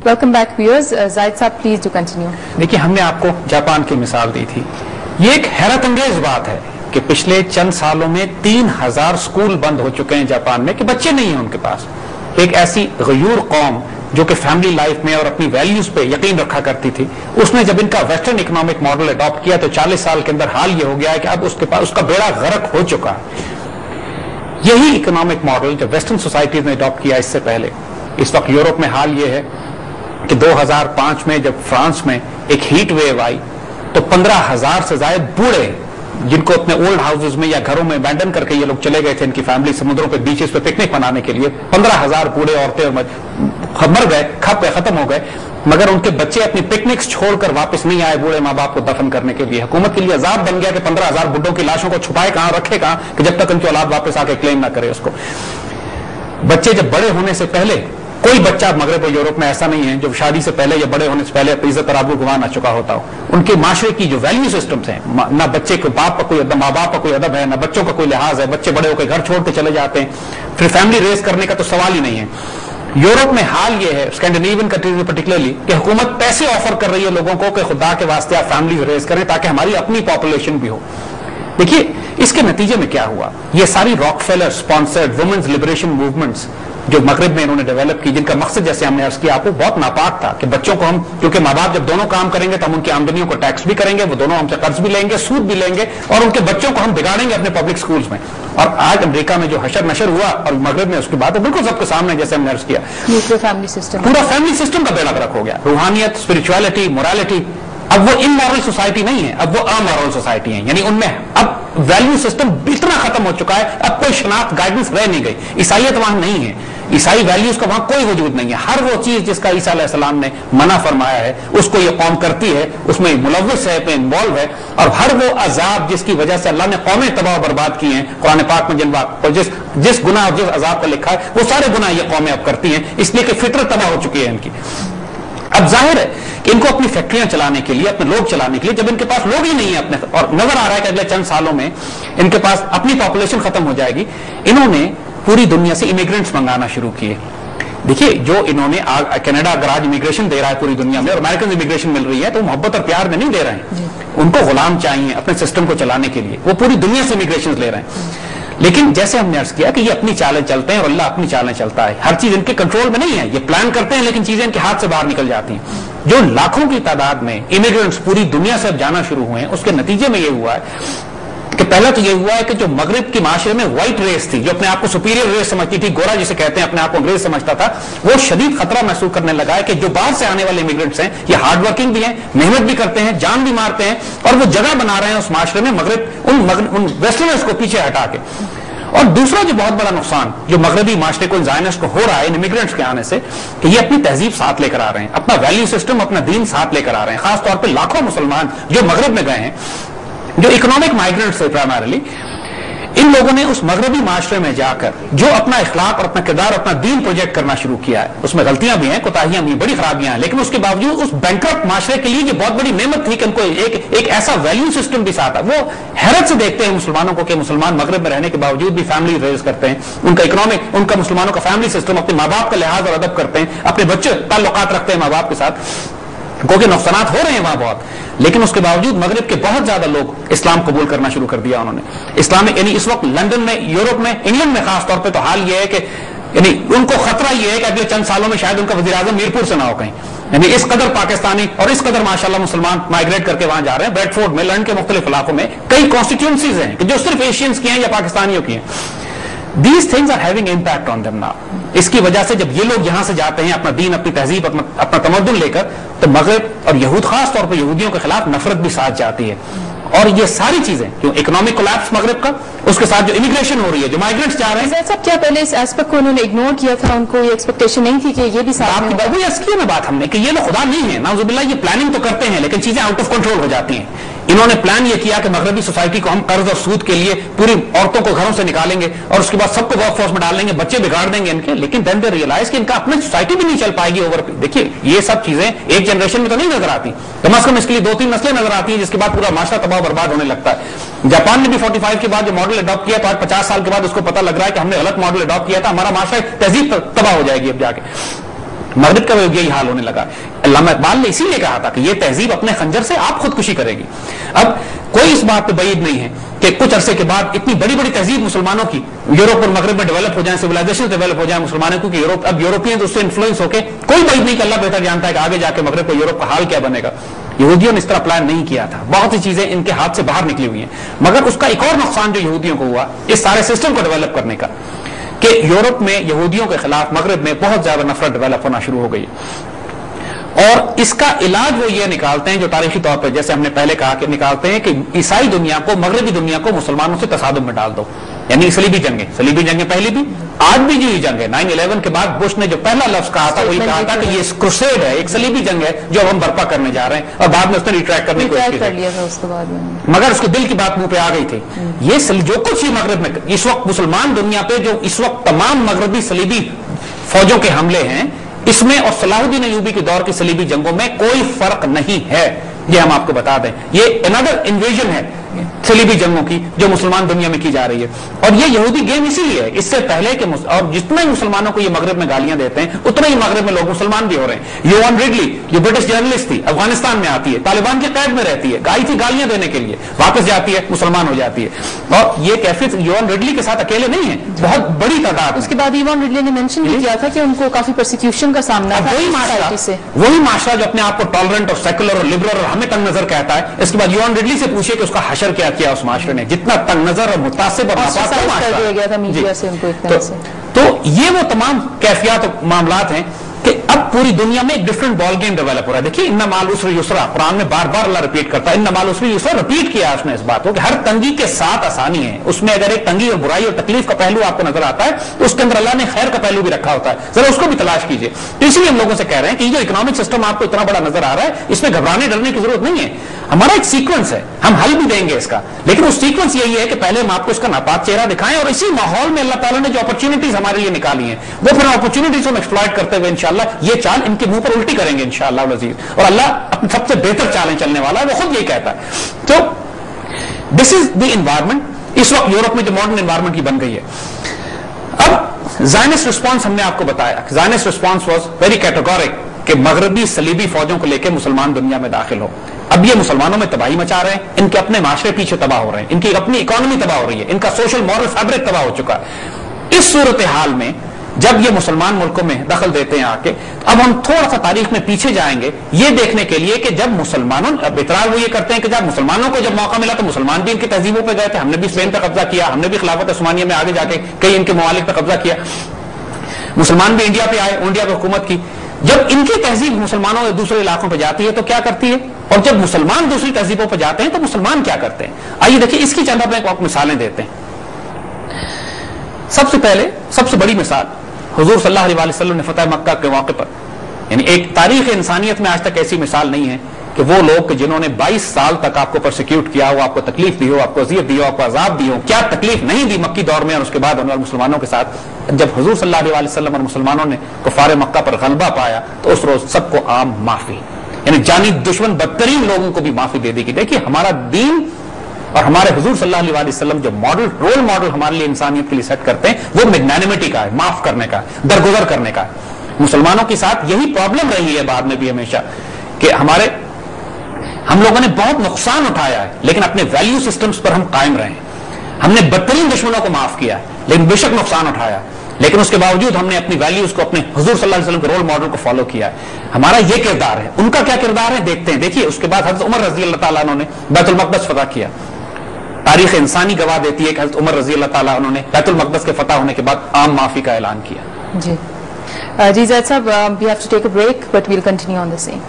Welcome back viewers. Zahid साहब please do continue. देखिए, हमने आपको जापान की मिसाल दी थी. ये एक हैरत अंगेज बात है कि पिछले चंद सालों में 3000 स्कूल बंद हो चुके हैं जापान में कि बच्चे नहीं हैं उनके पास. एक ऐसी गयूर कौम जो कि फैमिली लाइफ में और अपनी वैल्यूज पे यकीन रखा करती थी, उसने जब इनका वेस्टर्न इकोनॉमिक मॉडल अडॉप्ट किया तो 40 साल के अंदर हाल ये हो गया है कि अब उसके पास उसका बेड़ा गर्क हो चुका है. यही इकोनॉमिक मॉडल जब वेस्टर्न सोसाइटीज ने अडॉप्ट किया इससे पहले, इस वक्त यूरोप में हाल ये है कि 2005 में जब फ्रांस में एक हीट वेव आई तो 15,000 से ज्यादा बूढ़े जिनको अपने ओल्ड हाउसेज में या घरों में अबैंडन करके ये लोग चले गए थे, इनकी फैमिली समुद्रों पे बीचेस पे पिकनिक मनाने के लिए, 15,000 बूढ़े औरतें मर गए, खत्म हो गए. मगर उनके बच्चे अपनी पिकनिक्स छोड़कर वापस नहीं आए बूढ़े माँ बाप को दफन करने के लिए. हुकूमत के लिए अजाब बन गया कि 15,000 बुड्ढों की लाशों को छुपाए कहां, रखे कहां, कि जब तक उनकी औलाद वापस आके क्लेम ना करे उसको. बच्चे जब बड़े होने से पहले, कोई बच्चा मगरब और यूरोप में ऐसा नहीं है जो शादी से पहले या बड़े होने से पहले अपनी इज्जत और आबरू गंवा ना चुका होता हो. उनके माशरे की जो वैल्यू सिस्टम्स हैं, ना बच्चे को बाप का कोई अदब, माँ बाप का कोई अदब है, ना बच्चों का कोई लिहाज है. बच्चे बड़े होकर घर छोड़ के चले जाते हैं, फिर फैमिली रेज करने का तो सवाल ही नहीं है. यूरोप में हाल ये है, स्कैंडिनेवियन कंट्रीज में पर्टिकुलरली, कि हुकूमत पैसे ऑफर कर रही है लोगों को कि खुदा के वास्ते आप फैमिली रेज करें ताकि हमारी अपनी पॉपुलेशन भी हो. देखिए, इसके नतीजे में क्या हुआ, ये सारी Rockefeller sponsored women's liberation movements जो मगरिब में इन्होंने डेवलप की, जिनका मकसद जैसे हमने अर्ज किया आपको बहुत नापाक था कि बच्चों को हम, क्योंकि माँ बाप जब दोनों काम करेंगे तो हम उनकी आमदनियों को टैक्स भी करेंगे, वो दोनों हमसे कर्ज भी लेंगे, सूद भी लेंगे, और उनके बच्चों को हम बिगाड़ेंगे अपने पब्लिक स्कूल्स में. और आज अमेरिका में जो हशर नशर हुआ और मगरिब में उसकी बात है बिल्कुल सबके सामने, जैसे हमने अर्ज किया, पूरा फैमिली सिस्टम का बेड़ा गर्क हो गया. रूहानियत, स्पिरिचुअलिटी, मोरालिटी, अब वो इमोरल सोसाइटी नहीं है, अब वो अमोरल सोसाइटी है. यानी उनमें अब वैल्यू सिस्टम इतना खत्म हो चुका है, अब कोई शनाख्त गाइडेंस रह नहीं गई. ईसाइयत वहां नहीं है, ईसाई वैल्यूज का वहां कोई वजूद नहीं है. हर वो चीज जिसका ईसा अलैहिस्सलाम ने मना फरमाया है उसको ये कौम करती है, उसमें मुलव्वस है, इन्वॉल्व है. और हर वो अजाब जिसकी वजह से अल्लाह ने कौमें तबाह बर्बाद की हैं, कुरान पाक में जिस गुनाह और जिस अजाब का लिखा है वो सारे गुनाह ये कौमें अब करती हैं, इसलिए कि फितरत तबाह हो चुकी है इनकी. अब जाहिर है कि इनको अपनी फैक्ट्रियां चलाने के लिए, अपने लोग चलाने के लिए, जब इनके पास लोग ही नहीं है अपने, और नजर आ रहा है कि अगले चंद सालों में इनके पास अपनी पॉपुलेशन खत्म हो जाएगी, इन्होंने पूरी दुनिया से इमिग्रेंट्स मंगाना शुरू किए. देखिए, जो इन्होंने कनाडा अगर आज इमिग्रेशन दे रहा है पूरी दुनिया में और अमेरिकन इमिग्रेशन मिल रही है तो मोहब्बत और प्यार में नहीं दे रहे हैं, उनको गुलाम चाहिए अपने सिस्टम को चलाने के लिए, वो पूरी दुनिया से इमिग्रेशन ले रहे हैं. लेकिन जैसे हमने अर्ज किया कि ये अपनी चालें चलते हैं और अल्लाह अपनी चालें चलता है. हर चीज इनके कंट्रोल में नहीं है, ये प्लान करते हैं लेकिन चीजें इनके हाथ से बाहर निकल जाती हैं. जो लाखों की तादाद में इमिग्रेंट्स पूरी दुनिया से अब जाना शुरू हुए हैं, उसके नतीजे में ये हुआ है कि पहला तो ये हुआ है कि जो मगरिब की माशरे में व्हाइट रेस थी, जो अपने आप को सुपीरियर रेस समझती थी, गोरा जिसे कहते हैं अपने आप को अंग्रेज समझता था, वो शदीद खतरा महसूस करने लगा है कि जो बाहर से आने वाले इमिग्रेंट्स हैं ये हार्ड वर्किंग भी हैं, मेहनत भी करते हैं, जान भी मारते हैं, और वो जगह बना रहे हैं उस माशरे में मगरिब उन वेस्टर्नर्स को पीछे हटा के. और दूसरा जो बहुत बड़ा नुकसान जो मगरबी माशरे को, ज़ायनिस्ट को हो रहा है इन इमिग्रेंट्स के आने से, कि ये अपनी तहजीब साथ लेकर आ रहे हैं, अपना वैल्यू सिस्टम, अपना दीन साथ लेकर आ रहे हैं. खासतौर पर लाखों मुसलमान जो मगरब में गए हैं, जो इकोनॉमिक माइग्रेंट्स थे प्राइमरली, इन लोगों ने उस मगरबी माशरे में जाकर जो अपना इखलाक और अपना किरदार, अपना दीन प्रोजेक्ट करना शुरू किया है. उसमें गलतियां भी हैं, कोताहियां भी, बड़ी खराबियां हैं, लेकिन उसके बावजूद उस बैंकरप्ट माशरे के लिए ये बहुत बड़ी नेमत थी कि उनको एक ऐसा वैल्यू सिस्टम भी साथ है. वो हैरत से देखते हैं मुसलमानों को कि मुसलमान मगरब में रहने के बावजूद भी फैमिली रेज करते हैं, उनका इकोनॉमिक, उनका मुसलमानों का फैमिली सिस्टम, अपने माँ बाप का लिहाज और अदब करते हैं, अपने बच्चे ताल्लुकात रखते हैं माँ बाप के साथ, क्योंकि नुकसानात हो रहे हैं वहां बहुत. लेकिन उसके बावजूद मगरिब के बहुत ज्यादा लोग इस्लाम कबूल करना शुरू कर दिया उन्होंने. इस्लामिक, यानी इस वक्त लंदन में, यूरोप में, इंग्लैंड में खासतौर पर तो हाल यह है कि यानी उनको खतरा यह है कि अगले चंद सालों में शायद उनका वज़ीर आज़म मीरपुर से ना हो कहीं. यानी इस कदर पाकिस्तानी और इस कदर माशाल्लाह मुसलमान माइग्रेट करके वहां जा रहे हैं. ब्रेडफोर्ड में, लंदन के मुख्तलिफ इलाकों में कई कॉन्स्टिट्यूंसीज हैं कि जो सिर्फ एशियंस की हैं या पाकिस्तानियों की हैं. These things are having impact on them now. इसकी वजह से जब ये लोग यहां से जाते हैं अपना दीन, अपनी तहजीब, अपना तमद्दुन लेकर, तो मगरिब और यहूद, खास तौर पर यहूदियों के खिलाफ नफरत भी साथ जाती है. और ये सारी चीजें, क्यों इकोनॉमिक कोलैप्स मगरिब का, उसके साथ जो इमिग्रेशन हो रही है, जो माइग्रेंट्स जा रहे हैं. सब क्या पहले इस एस्पेक्ट को उन्होंने इग्नोर किया था, उनको ये एक्सपेक्टेशन नहीं थी कि ये भी साथ में. वही अर्ज की ना बात हमने कि ये लोग खुदा नहीं है, नाउजुबिल्लाह, ये प्लानिंग तो करते हैं लेकिन चीजें आउट ऑफ कंट्रोल हो जाती हैं. इन्होंने प्लान ये किया कि मगरबी सोसाइटी को हम कर्ज और सूद के लिए पूरी औरतों को घरों से निकालेंगे और उसके बाद सबको वर्कफोर्स में डाल देंगे, बच्चे बिगाड़ देंगे इनके. लेकिन देन दे रियलाइज कि इनका अपनी सोसाइटी भी नहीं चल पाएगी ओवर. देखिए, ये सब चीजें एक जनरेशन में तो नहीं नजर आती, कम से कम इसके लिए 2-3 नस्लें नजर आती हैं, जिसके बाद पूरा माशरा तबाह बर्बाद होने लगता है. जापान ने भी 45 के बाद जो मॉडल अडॉप्ट किया, तो आज 50 साल के बाद उसको पता लग रहा है कि हमने गलत मॉडल अडॉप्ट किया था, हमारा माशरा तहजीब तबाह हो जाएगी अब जाके. مغرب کا یہی حال ہونے لگا. علامہ اقبال نے اسی لیے کہا تھا کہ یہ تہذیب اپنے خنجر سے آپ خودکشی کرے گی. اب کوئی اس بات پہ بعید نہیں ہے کہ کچھ عرصے کے بعد اتنی بڑی بڑی تہذیب مسلمانوں کی یوروپ اور مغرب میں ڈیولپ ہو جائیں, سویلائزیشن ڈیولپ ہو جائیں مسلمانوں کی, یوروپ اب یوروپین اس سے انفلوئنس ہو کے, کوئی بعید نہیں کہ اللہ بہتر جانتا ہے کہ آگے جا کے مغرب کو یوروپ کا حال کیا بنے گا. یہودیوں نے اس طرح پلان نہیں کیا تھا, بہت سی چیزیں ان کے ہاتھ سے باہر نکلی ہوئی ہیں. مگر اس کا ایک اور نقصان جو یہودیوں کو ہوا اس سارے سسٹم کو ڈیولپ کرنے کا, کہ یورپ میں یہودیوں کے خلاف مغرب میں بہت زیادہ نفرت ڈیولپ ہونا شروع ہو گئی. اور اس کا علاج وہ یہ نکالتے ہیں جو تاریخی طور پہ جیسے ہم نے پہلے کہا کہ نکالتے ہیں کہ عیسائی دنیا کو, مغربی دنیا کو مسلمانوں سے تصادم میں ڈال دو. یعنی صلیبی جنگیں پہلی بھی, آج بھی جو یہ جنگ ہے 9/11 کے بعد بش نے جو پہلا لفظ کہا تھا وہی کہا تھا کہ یہ کروسیڈ ہے, ایک صلیبی جنگ ہے جو اب ہم برپا کرنے جا رہے ہیں, اور بعد میں اس نے ریٹریکٹ کرنے کی کوشش کی, مگر اس کے دل کی بات منہ پہ آ گئی تھی. یہ جو کچھ ہی مغرب میں اس وقت مسلمان دنیا پہ جو اس وقت تمام مغربی صلیبی فوجوں کے حملے ہیں, اس میں اور صلاح الدین ایوبی کے دور کی صلیبی جنگوں میں کوئی فرق نہیں ہے. یہ ہم آپ کو بتا دیں, یہ انادر انویژن ہے صلیبی جنگوں کی جو مسلمان دنیا میں کی جا رہی ہے. اور یہ یہودی گیم اسی لیے ہے, اس سے پہلے کہ اور جتنا ہی مسلمانوں کو یہ مغرب میں گالیاں دیتے ہیں اتنا ہی مغرب میں لوگ مسلمان بھی ہو رہے ہیں. یوان ریڈلی جو برٹش جرنلسٹ تھی, افغانستان میں آتی ہے, طالبان کی قید میں رہتی ہے, آئی تھی گالیاں دینے کے لیے, واپس جاتی ہے, مسلمان ہو جاتی ہے. اور یہ کیفیت یوان ریڈلی کے ساتھ اکیلے نہیں ہے, بہت بڑی تعداد. اس کے بعد یوان ریڈلی نے مینشن بھی کیا تھا کہ ان کو کافی پرسیکیوشن کا سامنا تھا. وہی معاشرہ جو اپنے آپ کو ٹالرنٹ اور سیکولر اور لبرل اور ہمیں تنگ نظر کہتا ہے, اس کے بعد یوان ریڈلی سے پوچھے کہ اس کا حشر کیا کیا اس معاشرے نے, جتنا تنگ نظر اور متعصب اور تو یہ وہ تمام کیفیات اور معاملات ہیں کہ اب پوری دنیا میں ایک ڈفرنٹ بال گیم ڈیولپ ہو رہا ہے. دیکھیے ان مع العسر یسرا, قرآن میں بار بار اللہ ریپیٹ کرتا ہے, ان مع العسر یسرا ریپیٹ کیا اس نے اس بات کو کہ ہر تنگی کے ساتھ آسانی ہے. اس میں اگر ایک تنگی اور برائی اور تکلیف کا پہلو آپ کو نظر آتا ہے تو اس کے اندر اللہ نے خیر کا پہلو بھی رکھا ہوتا ہے, ذرا اس کو بھی تلاش کیجیے. تو اس لیے ہم لوگوں سے کہہ رہے ہیں کہ یہ جو اکنامک سسٹم آپ کو اتنا بڑا نظر آ رہا ہے اس میں گھبرانے ڈرنے کی ضرورت نہیں ہے. ہمارا ایک سیکوینس ہے, ہم حل بھی دیں گے اس کا, لیکن اس سیکوینس یہی ہے کہ پہلے ہم آپ کو اس کا ناپاک چہرہ دکھائیں, اور اسی ماحول میں اللہ تعالیٰ نے جو اپرچونٹیز ہمارے لیے نکالی ہیں وہ پھر اپرچونٹیز کو ایکسپلائٹ کرتے ہوئے انشاءاللہ یہ چال ان کے منہ پر الٹی کریں گے انشاءاللہ العزیز. اور اللہ سب سے بہتر چالیں چلنے والا ہے, وہ خود یہی کہتا ہے. تو دس از دی انوائرمنٹ اس وقت یورپ میں جو ماڈرن انوائرمنٹ کی بن گئی ہے. اب زائنسٹ رسپانس ہم نے آپ کو بتایا, زائنسٹ رسپانس واز ویری کیٹیگورک کہ مغربی صلیبی فوجوں کو لے کے مسلمان دنیا میں داخل ہو. اب یہ مسلمانوں میں تباہی مچا رہے ہیں, ان کے اپنے معاشرے پیچھے تباہ ہو رہے ہیں, ان کی اپنی اکانومی تباہ ہو رہی ہے, ان کا سوشل مورل فیبرک تباہ ہو چکا ہے. اس صورتحال میں جب یہ مسلمان ملکوں میں دخل دیتے ہیں آ کے, اب ہم تھوڑا سا تاریخ میں پیچھے جائیں گے یہ دیکھنے کے لیے کہ جب مسلمانوں, اب اعتراض وہ یہ کرتے ہیں کہ جب مسلمانوں کو جب موقع ملا تو مسلمان بھی ان کی تہذیبوں پہ گئے تھے, ہم نے بھی اسپین پہ قبضہ کیا, ہم نے بھی خلافت عثمانیہ میں آگے جا کے کئی ان کے ممالک پہ قبضہ کیا, مسلمان بھی انڈیا پہ آئے, انڈیا پہ حکومت کی. جب ان کی تہذیب مسلمانوں کے دوسرے علاقوں پہ جاتی ہے تو کیا کرتی ہے, اور جب مسلمان دوسری تہذیبوں پہ جاتے ہیں تو مسلمان کیا کرتے ہیں. آئیے دیکھیں اس کی چند آپ مثالیں دیتے ہیں. سب سے پہلے سب سے بڑی مثال حضور صلی اللہ علیہ وسلم نے فتح مکہ کے موقع پر, یعنی ایک تاریخ انسانیت میں آج تک ایسی مثال نہیں ہے کہ وہ لوگ جنہوں نے 22 سال تک آپ کو پرسیکیوٹ کیا ہو, آپ کو تکلیف دی ہو, آپ کو اذیت دی ہو, آپ کو عذاب دی ہو, کیا تکلیف نہیں دی مکی دور میں اور اس کے بعد انہوں نے مسلمانوں کے ساتھ, جب حضور صلی اللہ علیہ وسلم اور مسلمانوں نے کفار مکہ پر غلبہ پایا تو اس روز سب کو عام معافی, یعنی جانی دشمن بدترین لوگوں کو بھی معافی دے دی گئی. دیکھیے ہمارا دین اور ہمارے حضور صلی اللہ علیہ وسلم جو ماڈل رول ماڈل ہمارے لیے انسانیت کے لیے سیٹ کرتے ہیں وہ میگنانیمٹی کا ہے, معاف کرنے کا, درگزر کرنے کا ہے. مسلمانوں کے ساتھ یہی پرابلم رہی ہے بعد میں بھی ہمیشہ کہ ہم لوگوں نے بہت نقصان اٹھایا ہے لیکن اپنے ویلیو سسٹمز پر ہم قائم رہے ہیں. ہم نے بدترین دشمنوں کو معاف کیا ہے لیکن بے شک نقصان اٹھایا, لیکن اس کے باوجود ہم نے اپنی ویلیوز کو, اپنے حضور صلی اللہ علیہ وسلم کے رول ماڈل کو فالو کیا ہے. ہمارا یہ کردار ہے. ان کا کیا کردار ہے دیکھتے ہیں. دیکھیے اس کے بعد حضرت عمر رضی اللہ تعالیٰ عنہ نے بیت المقدس فتح کیا. تاریخ انسانی گواہ دیتی ہے کہ حضرت عمر رضی اللہ تعالیٰ عنہ نے بیت المقدس کے فتح ہونے کے بعد عام معافی کا اعلان کیا. جی زید صاحب, we have to take a break but we'll continue on the same.